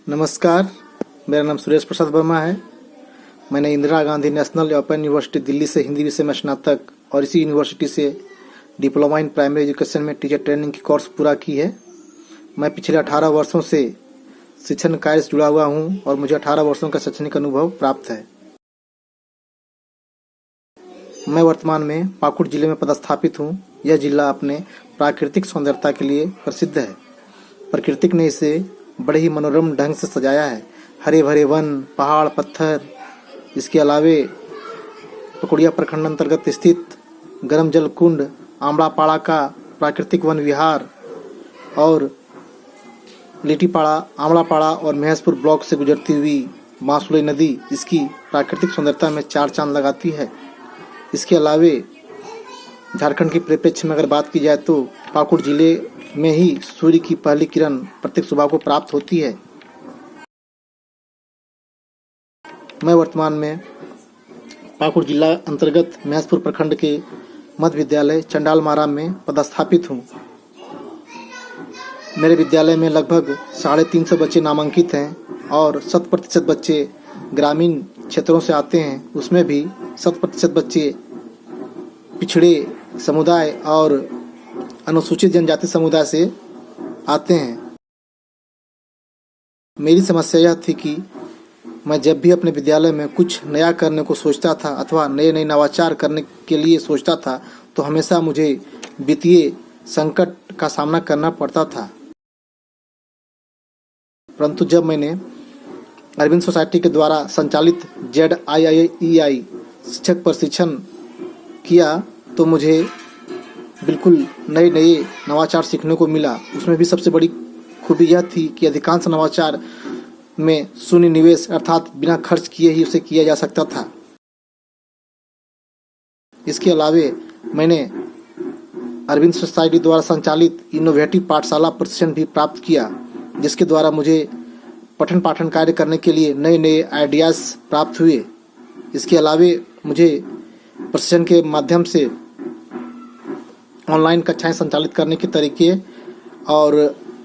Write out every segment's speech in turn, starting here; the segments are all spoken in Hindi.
नमस्कार, मेरा नाम सुरेश प्रसाद वर्मा है। मैंने Indira Gandhi national open university Delhi से हिंदी विषय में स्नातक और इसी यूनिवर्सिटी से डिप्लोमा इन प्राइमरी एजुकेशन में टीचर ट्रेनिंग की कोर्स पूरा की है। मैं पिछले 18 वर्षों से शिक्षण कार्य से जुड़ा हुआ हूं और मुझे 18 वर्षों का शैक्षणिक अनुभव प्राप्त है। मैं वर्तमान में पाकुड़ जिले में पदस्थापित हूं। यह जिला अपने प्राकृतिक सौंदर्यता के लिए प्रसिद्ध है। प्रकृति ने इसे बड़े ही मनोरम ढंग से सजाया है। हरे भरे वन, पहाड़, पत्थर। इसके अलावे पकुड़िया प्रखंड अंतर्गत स्थित गर्म जल कुंड, आमड़ापाड़ा का प्राकृतिक वन विहार और लिटीपाड़ा, आमड़ापाड़ा और महेशपुर ब्लॉक से गुजरती हुई मासुलई नदी इसकी प्राकृतिक सुंदरता में चार चांद लगाती है। इसके अलावे झारखंड की परिप्रेक्ष्य में अगर बात की जाए तो पाकुड़ जिले में ही सूर्य की पहली किरण प्रत्येक सुबह को प्राप्त होती है। मैं वर्तमान में पाकुड़ जिला अंतर्गत महेशपुर प्रखंड के मध्य विद्यालय चंडाल माराम में पदस्थापित हूँ। मेरे विद्यालय में लगभग 350 बच्चे नामांकित हैं और 100% बच्चे ग्रामीण क्षेत्रों से आते हैं। उसमें भी 100% बच्चे पिछड़े समुदाय और अनुसूचित जनजाति समुदाय से आते हैं। मेरी समस्या यह थी कि मैं जब भी अपने विद्यालय में कुछ नया करने को सोचता था अथवा नए नवाचार करने के लिए सोचता था तो हमेशा मुझे वित्तीय संकट का सामना करना पड़ता था। परंतु जब मैंने अरविंद सोसाइटी के द्वारा संचालित ZIIEI शिक्षक प्रशिक्षण किया तो मुझे बिल्कुल नए नवाचार सीखने को मिला। उसमें भी सबसे बड़ी खूबी यह थी कि अधिकांश नवाचार में शून्य निवेश अर्थात बिना खर्च किए ही उसे किया जा सकता था। इसके अलावे मैंने अरविंद सोसाइटी द्वारा संचालित इनोवेटिव पाठशाला प्रशिक्षण भी प्राप्त किया, जिसके द्वारा मुझे पठन पाठन कार्य करने के लिए नए आइडियाज़ प्राप्त हुए। इसके अलावे मुझे प्रशिक्षण के माध्यम से ऑनलाइन कक्षाएं संचालित करने के तरीके और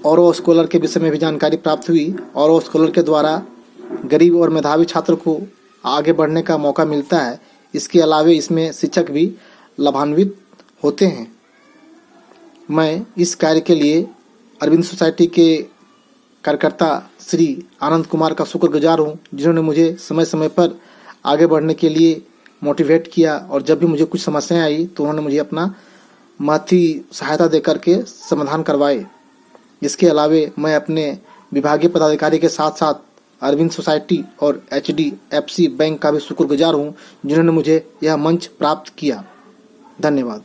ऑरो स्कॉलर के विषय में भी जानकारी प्राप्त हुई। ऑरो स्कॉलर के द्वारा गरीब और मेधावी छात्र को आगे बढ़ने का मौका मिलता है। इसके अलावे इसमें शिक्षक भी लाभान्वित होते हैं। मैं इस कार्य के लिए अरविंद सोसाइटी के कार्यकर्ता श्री आनंद कुमार का शुक्रगुजार हूँ, जिन्होंने मुझे समय समय पर आगे बढ़ने के लिए मोटिवेट किया और जब भी मुझे कुछ समस्याएं आई तो उन्होंने मुझे अपना महती सहायता देकर के समाधान करवाए। इसके अलावे मैं अपने विभागीय पदाधिकारी के साथ साथ अरविंद सोसाइटी और HDFC बैंक का भी शुक्रगुजार हूँ, जिन्होंने मुझे यह मंच प्राप्त किया। धन्यवाद।